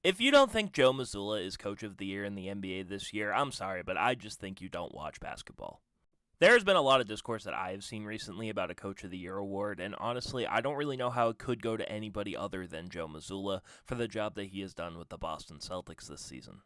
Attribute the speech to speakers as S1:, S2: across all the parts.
S1: If you don't think Joe Mazzulla is Coach of the Year in the NBA this year, I'm sorry, but I just think you don't watch basketball. There's been a lot of discourse that I have seen recently about a Coach of the Year award, and honestly, I don't really know how it could go to anybody other than Joe Mazzulla for the job that he has done with the Boston Celtics this season.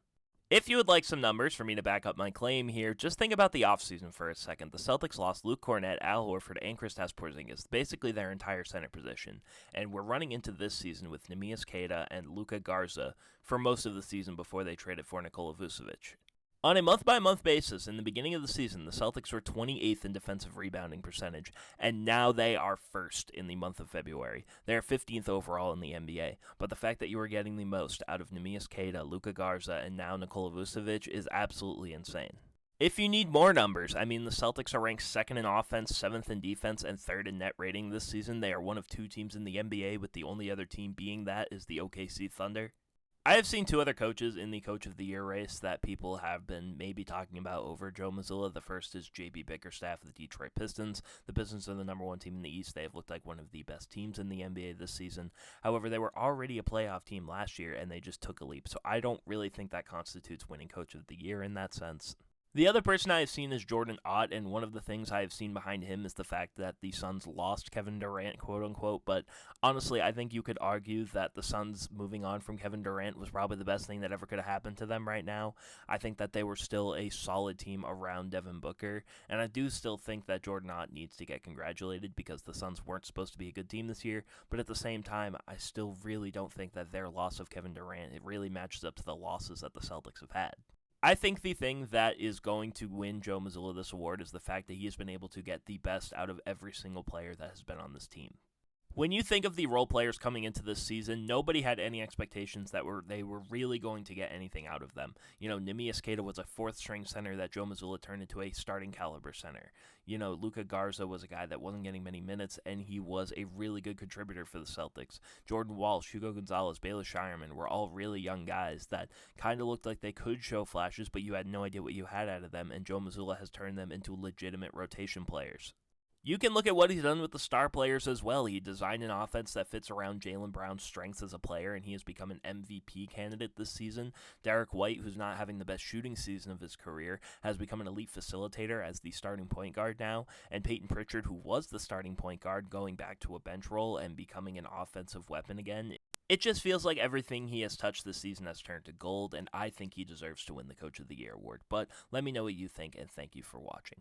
S1: If you would like some numbers for me to back up my claim here, just think about the offseason for a second. The Celtics lost Luke Kornet, Al Horford, and Kristaps Porzingis, basically their entire center position, and we're running into this season with Neemias Queta and Luka Garza for most of the season before they traded for Nikola Vucevic. On a month-by-month basis, in the beginning of the season, the Celtics were 28th in defensive rebounding percentage, and now they are first in the month of February. They are 15th overall in the NBA, but the fact that you are getting the most out of Neemias Queta, Luka Garza, and now Nikola Vucevic is absolutely insane. If you need more numbers, the Celtics are ranked second in offense, seventh in defense, and third in net rating this season. They are one of two teams in the NBA, with the only other team being that is the OKC Thunder. I have seen two other coaches in the Coach of the Year race that people have been maybe talking about over Joe Mazzulla. The first is J.B. Bickerstaff of the Detroit Pistons. The Pistons are the number one team in the East. They have looked like one of the best teams in the NBA this season. However, they were already a playoff team last year, and they just took a leap. So I don't really think that constitutes winning Coach of the Year in that sense. The other person I have seen is Jordan Ott, and one of the things I have seen behind him is the fact that the Suns lost Kevin Durant, quote-unquote, but honestly, I think you could argue that the Suns moving on from Kevin Durant was probably the best thing that ever could have happened to them right now. I think that they were still a solid team around Devin Booker, and I do still think that Jordan Ott needs to get congratulated because the Suns weren't supposed to be a good team this year, but at the same time, I still really don't think that their loss of Kevin Durant, it really matches up to the losses that the Celtics have had. I think the thing that is going to win Joe Mazzulla this award is the fact that he has been able to get the best out of every single player that has been on this team. When you think of the role players coming into this season, nobody had any expectations that they were really going to get anything out of them. Neemias Queta was a fourth-string center that Joe Mazzulla turned into a starting caliber center. Luka Garza was a guy that wasn't getting many minutes, and he was a really good contributor for the Celtics. Jordan Walsh, Hugo Gonzalez, Bayless Shireman were all really young guys that kind of looked like they could show flashes, but you had no idea what you had out of them, and Joe Mazzulla has turned them into legitimate rotation players. You can look at what he's done with the star players as well. He designed an offense that fits around Jaylen Brown's strengths as a player, and he has become an MVP candidate this season. Derek White, who's not having the best shooting season of his career, has become an elite facilitator as the starting point guard now. And Peyton Pritchard, who was the starting point guard, going back to a bench role and becoming an offensive weapon again. It just feels like everything he has touched this season has turned to gold, and I think he deserves to win the Coach of the Year award. But let me know what you think, and thank you for watching.